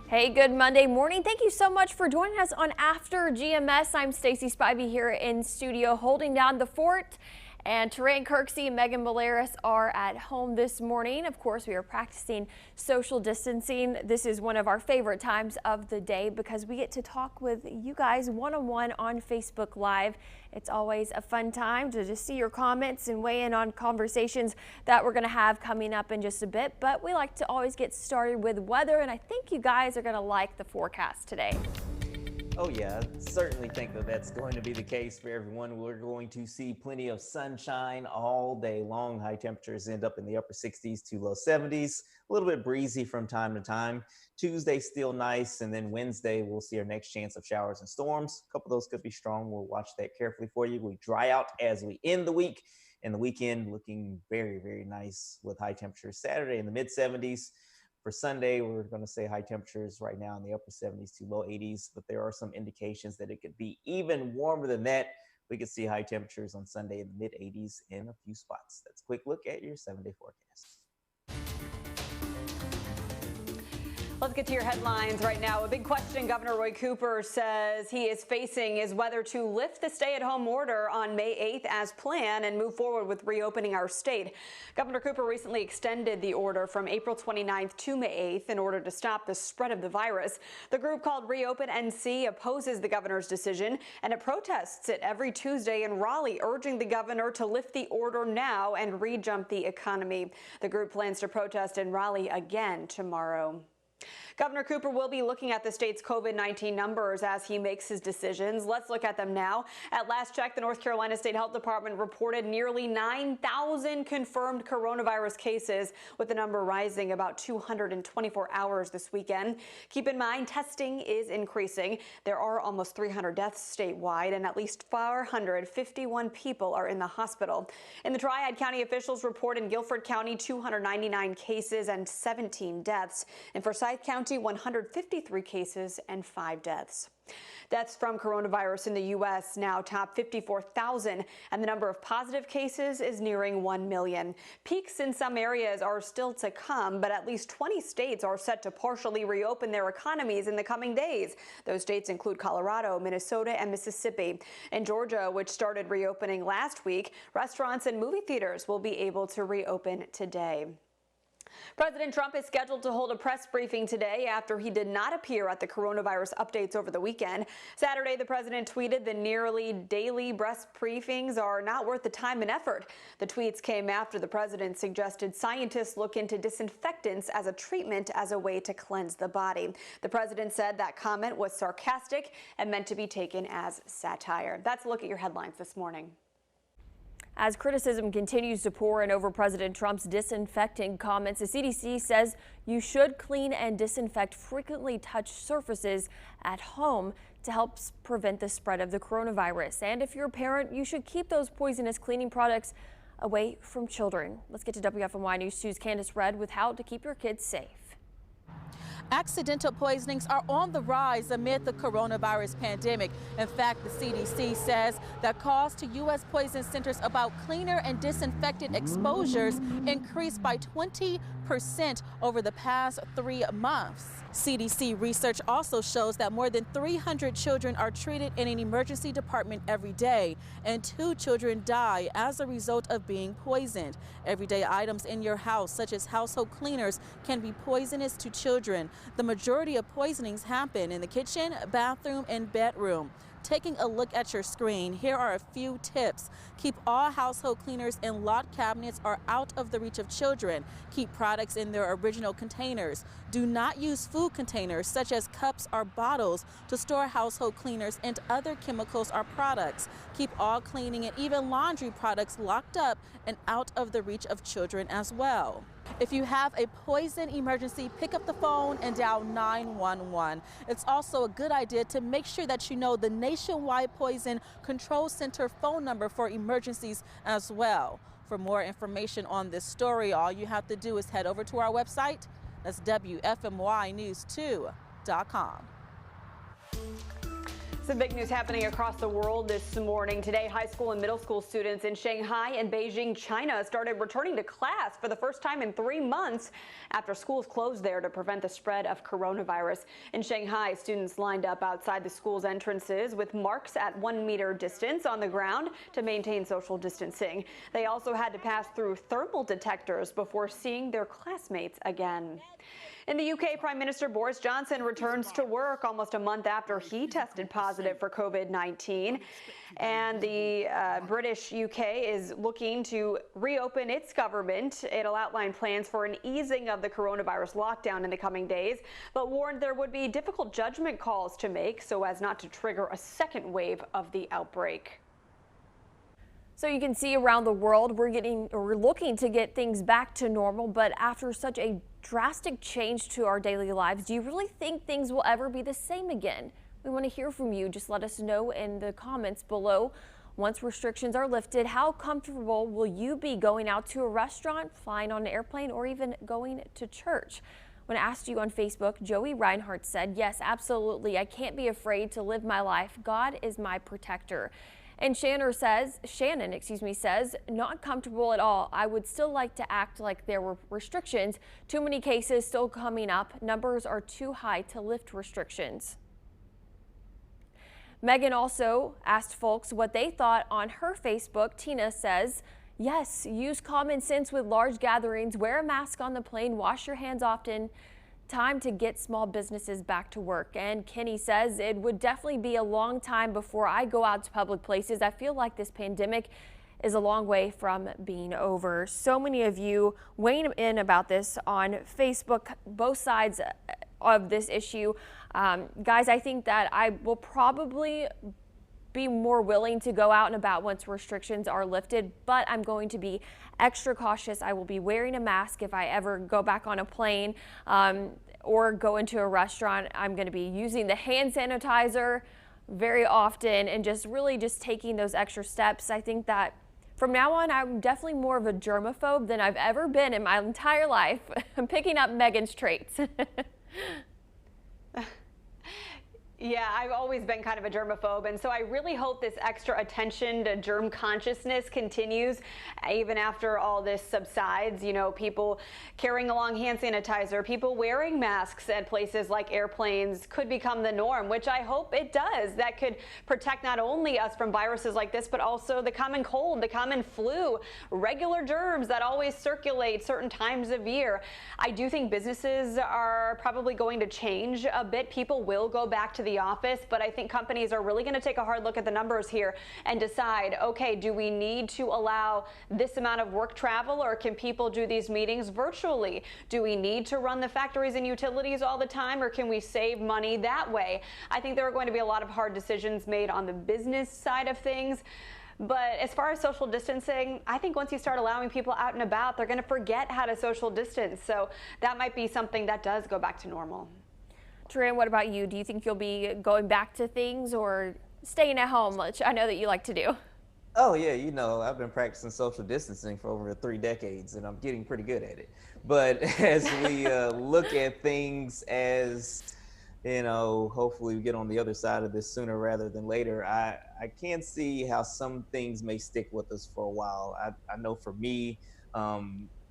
Hey, good Monday morning. Thank you so much for joining us on After GMS. I'm Stacy Spivey here in studio holding down the fort. And Terrain Kirksey and Megan Balearis are at home this morning. Of course, we are practicing social distancing. This is one of our favorite times of the day because we get to talk with you guys one-on-one on Facebook Live. It's always a fun time to just see your comments and weigh in on conversations that we're going to have coming up in just a bit. But we like to always get started with weather, and I think you guys are going to like the forecast today. Oh yeah, certainly think that that's going to be the case for everyone. We're going to see plenty of sunshine all day long. High temperatures end up in the upper 60s to low 70s. A little bit breezy from time to time. Tuesday still nice, and then Wednesday we'll see our next chance of showers and storms. A couple of those could be strong. We'll watch that carefully for you. We dry out as we end the week, and the weekend looking very, very nice with high temperatures. Saturday in the mid 70s. For Sunday, we're going to say high temperatures right now in the upper 70s to low 80s, but there are some indications that it could be even warmer than that. We could see high temperatures on Sunday in the mid 80s in a few spots. That's a quick look at your 7-day forecast. Let's get to your headlines right now. A big question Governor Roy Cooper says he is facing is whether to lift the stay-at-home order on May 8th as planned and move forward with reopening our state. Governor Cooper recently extended the order from April 29th to May 8th in order to stop the spread of the virus. The group called Reopen NC opposes the governor's decision, and it protests it every Tuesday in Raleigh, urging the governor to lift the order now and re-jump the economy. The group plans to protest in Raleigh again tomorrow. Governor Cooper will be looking at the state's COVID-19 numbers as he makes his decisions. Let's look at them now. At last check, the North Carolina State Health Department reported nearly 9,000 confirmed coronavirus cases, with the number rising about 224 hours this weekend. Keep in mind, testing is increasing. There are almost 300 deaths statewide, and at least 451 people are in the hospital. In the Triad County, officials report in Guilford County 299 cases and 17 deaths. In Forsyth County, 153 cases and 5 deaths. Deaths from coronavirus in the U.S. now top 54,000, and the number of positive cases is nearing 1 million. Peaks in some areas are still to come, but at least 20 states are set to partially reopen their economies in the coming days. Those states include Colorado, Minnesota, and Mississippi. In Georgia, which started reopening last week, restaurants and movie theaters will be able to reopen today. President Trump is scheduled to hold a press briefing today after he did not appear at the coronavirus updates over the weekend. Saturday, the president tweeted the nearly daily press briefings are not worth the time and effort. The tweets came after the president suggested scientists look into disinfectants as a treatment as a way to cleanse the body. The president said that comment was sarcastic and meant to be taken as satire. That's a look at your headlines this morning. As criticism continues to pour in over President Trump's disinfecting comments, the CDC says you should clean and disinfect frequently touched surfaces at home to help prevent the spread of the coronavirus. And if you're a parent, you should keep those poisonous cleaning products away from children. Let's get to WFMY News 2's Candace Redd with how to keep your kids safe. Accidental poisonings are on the rise amid the coronavirus pandemic. In fact, the CDC says that calls to U.S. poison centers about cleaner and disinfectant exposures increased by 20% over the past 3 months. CDC research also shows that more than 300 children are treated in an emergency department every day, and 2 children die as a result of being poisoned. Everyday items in your house, such as household cleaners, can be poisonous to children. The majority of poisonings happen in the kitchen, bathroom, and bedroom. Taking a look at your screen, here are a few tips. Keep all household cleaners in locked cabinets or out of the reach of children. Keep products in their original containers. Do not use food containers such as cups or bottles to store household cleaners and other chemicals or products. Keep all cleaning and even laundry products locked up and out of the reach of children as well. If you have a poison emergency, pick up the phone and dial 911. It's also a good idea to make sure that you know the nationwide poison control center phone number for emergencies as well. For more information on this story, all you have to do is head over to our website. That's WFMYnews2.com. Some big news happening across the world this morning. Today, high school and middle school students in Shanghai and Beijing, China started returning to class for the first time in 3 months after schools closed there to prevent the spread of coronavirus. In Shanghai, students lined up outside the school's entrances with marks at 1 meter distance on the ground to maintain social distancing. They also had to pass through thermal detectors before seeing their classmates again. In the UK, Prime Minister Boris Johnson returns to work almost a month after he tested positive for COVID-19. And the British UK is looking to reopen its government. It'll outline plans for an easing of the coronavirus lockdown in the coming days, but warned there would be difficult judgment calls to make so as not to trigger a second wave of the outbreak. So you can see around the world, we're looking to get things back to normal, but after such a drastic change to our daily lives, do you really think things will ever be the same again? We want to hear from you. Just let us know in the comments below. Once restrictions are lifted, how comfortable will you be going out to a restaurant, flying on an airplane, or even going to church? When asked you on Facebook, Joey Reinhardt said, "Yes, absolutely. I can't be afraid to live my life. God is my protector." And Shannon says, "Not comfortable at all. I would still like to act like there were restrictions. Too many cases still coming up. Numbers are too high to lift restrictions." Megan also asked folks what they thought on her Facebook. Tina says, "Yes, use common sense with large gatherings. Wear a mask on the plane. Wash your hands often. Time to get small businesses back to work." And Kenny says, "It would definitely be a long time before I go out to public places. I feel like this pandemic is a long way from being over." So many of you weighing in about this on Facebook, both sides of this issue. Guys, I think that I will probably be more willing to go out and about once restrictions are lifted, but I'm going to be extra cautious. I will be wearing a mask if I ever go back on a plane or go into a restaurant. I'm going to be using the hand sanitizer very often and just really taking those extra steps. I think that from now on, I'm definitely more of a germaphobe than I've ever been in my entire life. I'm picking up Megan's traits. Yeah, I've always been kind of a germaphobe, and so I really hope this extra attention to germ consciousness continues even after all this subsides. You know, people carrying along hand sanitizer, people wearing masks at places like airplanes could become the norm, which I hope it does. That could protect not only us from viruses like this, but also the common cold, the common flu, regular germs that always circulate certain times of year. I do think businesses are probably going to change a bit. People will go back to the office, but I think companies are really going to take a hard look at the numbers here and decide, okay, do we need to allow this amount of work travel, or can people do these meetings virtually? Do we need to run the factories and utilities all the time, or can we save money that way? I think there are going to be a lot of hard decisions made on the business side of things. But as far as social distancing, I think once you start allowing people out and about, they're going to forget how to social distance. So that might be something that does go back to normal. Taran, what about you? Do you think you'll be going back to things or staying at home, which I know that you like to do? Oh yeah, you know, I've been practicing social distancing for over 3 decades and I'm getting pretty good at it. But as we look at things as, you know, hopefully we get on the other side of this sooner rather than later, I can see how some things may stick with us for a while. I know for me,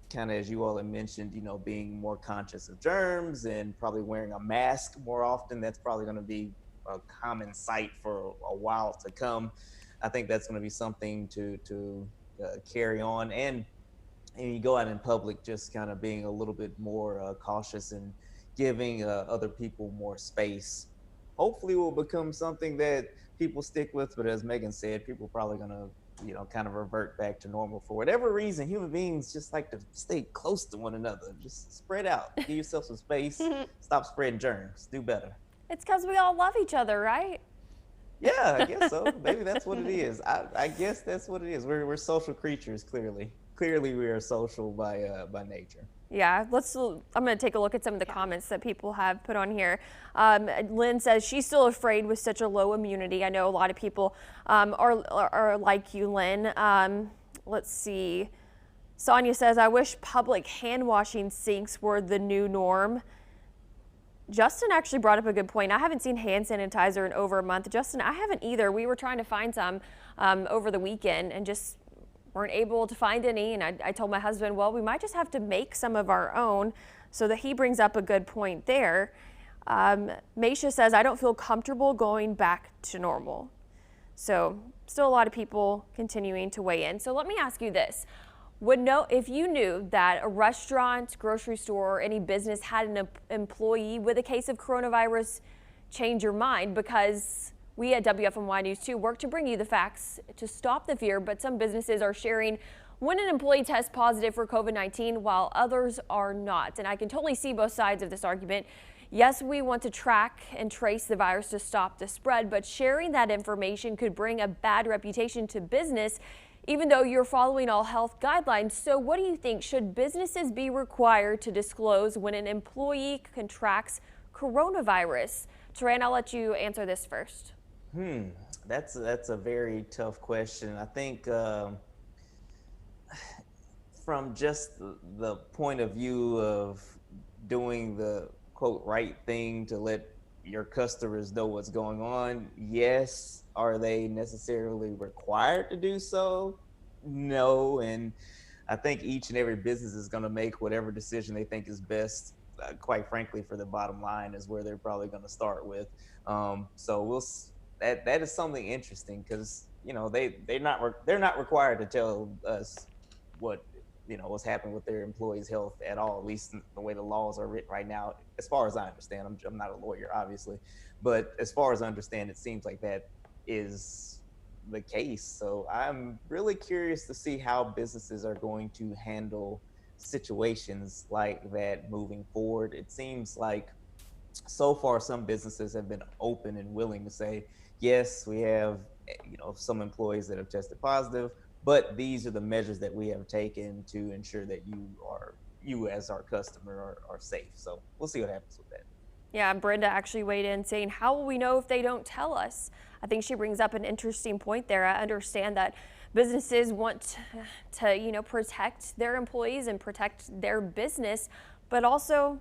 kind of as you all have mentioned, you know, being more conscious of germs and probably wearing a mask more often, that's probably going to be a common sight for a while to come. I think that's going to be something to carry on. And you go out in public, just kind of being a little bit more cautious and giving other people more space. Hopefully will become something that people stick with. But as Megan said, people are probably going to, you know, kind of revert back to normal. For whatever reason, human beings just like to stay close to one another. Just spread out, give yourself some space, stop spreading germs, do better. It's because we all love each other, right? Yeah, I guess so. Maybe that's what it is. I guess that's what it is. We're social creatures, clearly. Clearly we are social by nature. Yeah, I'm going to take a look at some of the comments that people have put on here. Lynn says she's still afraid with such a low immunity. I know a lot of people are like you, Lynn. Let's see. Sonia says, I wish public hand washing sinks were the new norm. Justin actually brought up a good point. I haven't seen hand sanitizer in over a month. Justin, I haven't either. We were trying to find some over the weekend and just weren't able to find any. And I told my husband, well, we might just have to make some of our own. So that he brings up a good point there. Maisha says, I don't feel comfortable going back to normal. So still a lot of people continuing to weigh in. So let me ask you this. If you knew that a restaurant, grocery store, or any business had an employee with a case of coronavirus, change your mind? Because we at WFMY News 2 work to bring you the facts to stop the fear, but some businesses are sharing when an employee tests positive for COVID-19 while others are not. And I can totally see both sides of this argument. Yes, we want to track and trace the virus to stop the spread, but sharing that information could bring a bad reputation to business, even though you're following all health guidelines. So what do you think? Should businesses be required to disclose when an employee contracts coronavirus? Taran, I'll let you answer this first. That's a very tough question. I think from just the point of view of doing the quote right thing to let your customers know what's going on, yes. Are they necessarily required to do so? No. And I think each and every business is going to make whatever decision they think is best. Quite frankly, for the bottom line is where they're probably going to start with. So that is something interesting because they're not required to tell us what's happening with their employees' health at all. At least the way the laws are written right now, as far as I understand. I'm not a lawyer, obviously, but as far as I understand, it seems like that is the case. So I'm really curious to see how businesses are going to handle situations like that moving forward. It seems like so far some businesses have been open and willing to say, yes, we have some employees that have tested positive, but these are the measures that we have taken to ensure that you as our customer are safe. So we'll see what happens with that. Yeah, Brenda actually weighed in saying, how will we know if they don't tell us? I think she brings up an interesting point there. I understand that businesses want to, protect their employees and protect their business, but also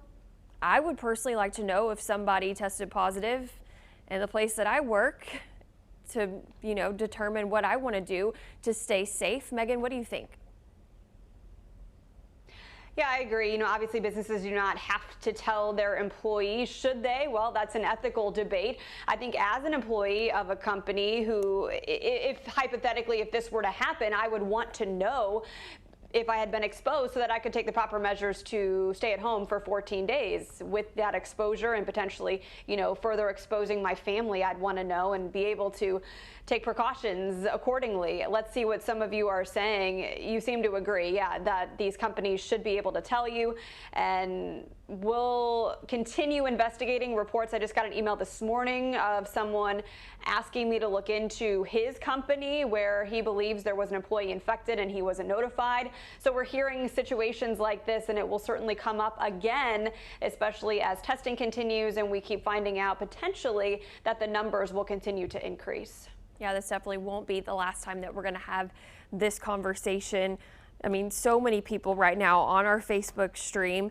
I would personally like to know if somebody tested positive in the place that I work to, determine what I want to do to stay safe. Megan, what do you think? Yeah, I agree. Obviously businesses do not have to tell their employees, should they? Well, that's an ethical debate. I think as an employee of a company who, if hypothetically, if this were to happen, I would want to know if I had been exposed so that I could take the proper measures to stay at home for 14 days. With that exposure and potentially, further exposing my family, I'd want to know and be able to take precautions accordingly. Let's see what some of you are saying. You seem to agree, yeah, that these companies should be able to tell you, and we'll continue investigating reports. I just got an email this morning of someone asking me to look into his company where he believes there was an employee infected and he wasn't notified. So we're hearing situations like this, and it will certainly come up again, especially as testing continues and we keep finding out potentially that the numbers will continue to increase. Yeah, this definitely won't be the last time that we're going to have this conversation. I mean, so many people right now on our Facebook stream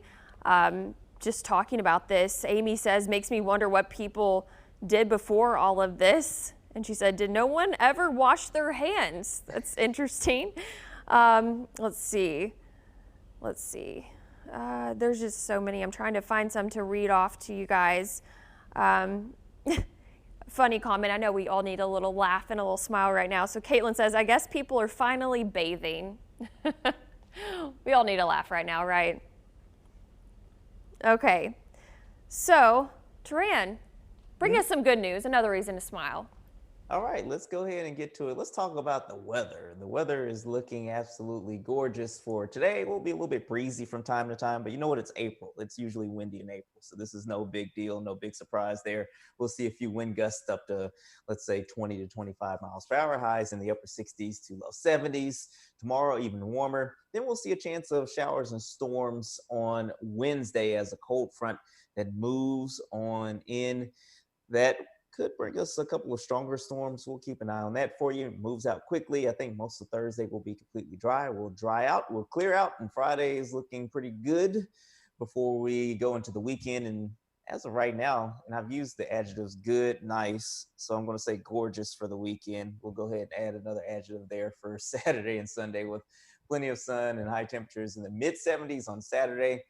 just talking about this. Amy says, makes me wonder what people did before all of this. And she said, did no one ever wash their hands? That's interesting. Let's see. There's just so many. I'm trying to find some to read off to you guys. Funny comment. I know we all need a little laugh and a little smile right now. So Caitlin says, I guess people are finally bathing. We all need a laugh right now, right? Okay. So, Taran, bring us some good news. Another reason to smile. All right, let's go ahead and get to it. Let's talk about the weather. The weather is looking absolutely gorgeous for today. It will be a little bit breezy from time to time, but you know what? It's April. It's usually windy in April. So this is no big deal, no big surprise there. We'll see a few wind gusts up to, let's say, 20 to 25 miles per hour, highs in the upper 60s to low 70s. Tomorrow, even warmer. Then we'll see a chance of showers and storms on Wednesday as a cold front that moves on in. That could bring us a couple of stronger storms. We'll keep an eye on that for you. It moves out quickly. I think most of Thursday will be completely dry. We'll dry out, we'll clear out, and Friday is looking pretty good before we go into the weekend and as of right now, and I've used the adjectives good, nice, so I'm going to say gorgeous for the weekend. We'll go ahead and add another adjective there for Saturday and Sunday with plenty of sun and high temperatures in the mid 70s on Saturday.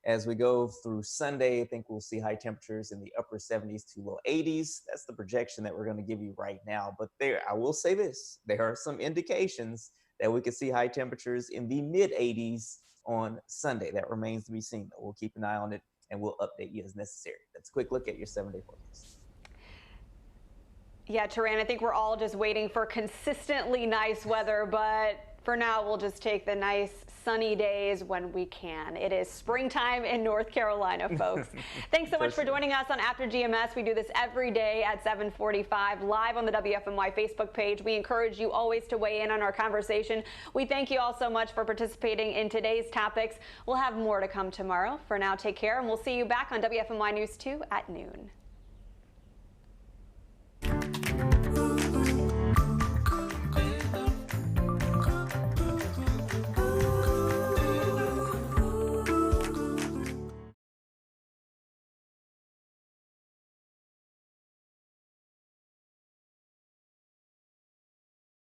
As we go through Sunday, I think we'll see high temperatures in the upper 70s to low 80s. That's the projection that we're going to give you right now. But there, I will say this, there are some indications that we could see high temperatures in the mid 80s on Sunday. That remains to be seen. We'll keep an eye on it and we'll update you as necessary. That's a quick look at your 7-day forecast. Yeah, Taran, I think we're all just waiting for consistently nice weather, but for now, we'll just take the nice sunny days when we can. It is springtime in North Carolina, folks. Thanks so much for joining us on After GMS. We do this every day at 7:45 live on the WFMY Facebook page. We encourage you always to weigh in on our conversation. We thank you all so much for participating in today's topics. We'll have more to come tomorrow. For now, take care, and we'll see you back on WFMY News 2 at noon.